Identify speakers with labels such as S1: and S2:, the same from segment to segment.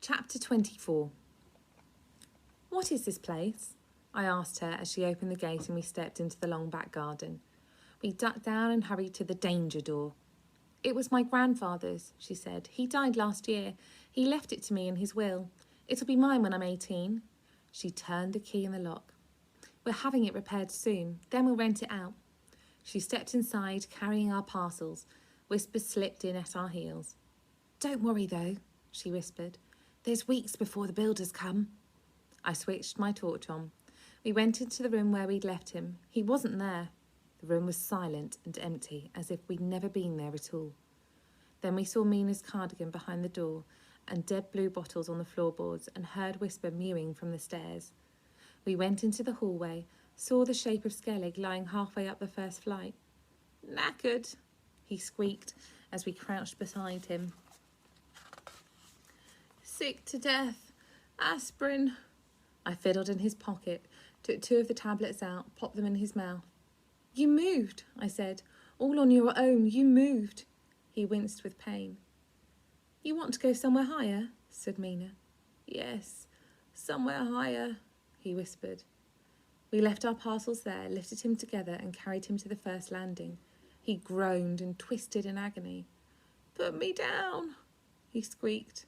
S1: Chapter 24. What is this place? I asked her as she opened the gate and we stepped into the long back garden. We ducked down and hurried to the danger door. It was my grandfather's, she said. He died last year. He left it to me in his will. It'll be mine when I'm 18. She turned the key in the lock. We're having it repaired soon, then we'll rent it out. She stepped inside, carrying our parcels. Whisper slipped in at our heels. Don't worry, though, she whispered. There's weeks before the builders come. I switched my torch on. We went into the room where we'd left him. He wasn't there. The room was silent and empty, as if we'd never been there at all. Then we saw Mina's cardigan behind the door and dead blue bottles on the floorboards and heard Whisper mewing from the stairs. We went into the hallway, saw the shape of Skellig lying halfway up the first flight. Knackered, he squeaked as we crouched beside him. Sick to death. Aspirin. I fiddled in his pocket, took 2 of the tablets out, popped them in his mouth. You moved, I said. All on your own, you moved. He winced with pain. You want to go somewhere higher? Said Mina. Yes, somewhere higher, he whispered. We left our parcels there, lifted him together and carried him to the first landing. He groaned and twisted in agony. Put me down, he squeaked.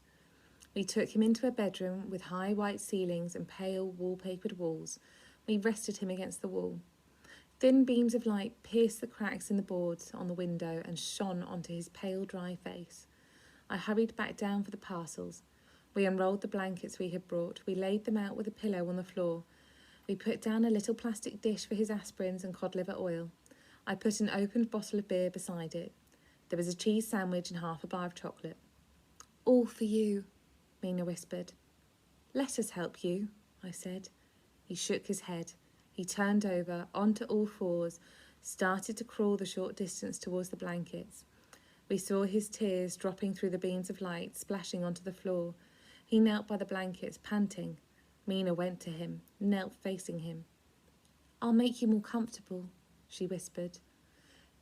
S1: We took him into a bedroom with high white ceilings and pale wallpapered walls. We rested him against the wall. Thin beams of light pierced the cracks in the boards on the window and shone onto his pale, dry face. I hurried back down for the parcels. We unrolled the blankets we had brought. We laid them out with a pillow on the floor. We put down a little plastic dish for his aspirins and cod liver oil. I put an opened bottle of beer beside it. There was a cheese sandwich and half a bar of chocolate. All for you, Mina whispered. Let us help you, I said. He shook his head. He turned over, onto all fours, started to crawl the short distance towards the blankets. We saw his tears dropping through the beams of light, splashing onto the floor. He knelt by the blankets, panting. Mina went to him, knelt facing him. I'll make you more comfortable, she whispered.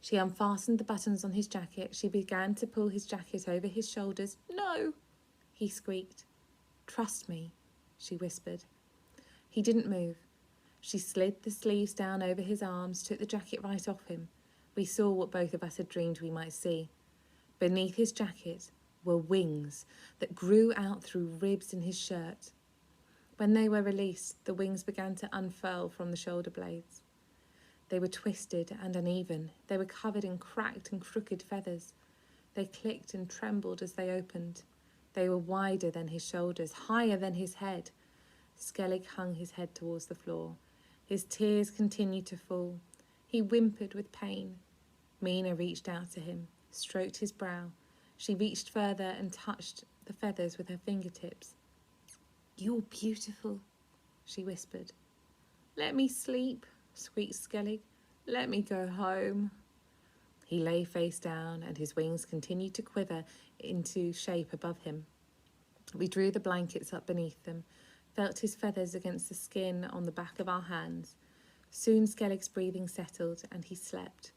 S1: She unfastened the buttons on his jacket. She began to pull his jacket over his shoulders. No, he squeaked. Trust me, she whispered. He didn't move. She slid the sleeves down over his arms, took the jacket right off him. We saw what both of us had dreamed we might see. Beneath his jacket were wings that grew out through ribs in his shirt. When they were released, the wings began to unfurl from the shoulder blades. They were twisted and uneven. They were covered in cracked and crooked feathers. They clicked and trembled as they opened. They were wider than his shoulders, higher than his head. Skellig hung his head towards the floor. His tears continued to fall. He whimpered with pain. Mina reached out to him, stroked his brow. She reached further and touched the feathers with her fingertips. You're beautiful, she whispered. Let me sleep, squeaked Skellig. Let me go home. He lay face down and his wings continued to quiver into shape above him. We drew the blankets up beneath them, felt his feathers against the skin on the back of our hands. Soon Skellig's breathing settled and he slept.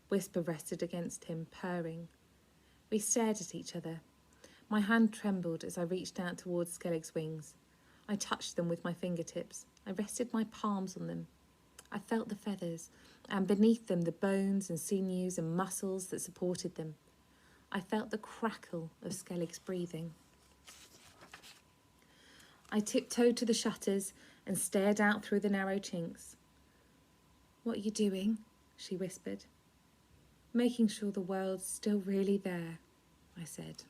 S1: Whisper rested against him, purring. We stared at each other. My hand trembled as I reached out towards Skellig's wings. I touched them with my fingertips. I rested my palms on them. I felt the feathers, and beneath them the bones and sinews and muscles that supported them. I felt the crackle of Skellig's breathing. I tiptoed to the shutters and stared out through the narrow chinks. What are you doing? She whispered. Making sure the world's still really there, I said.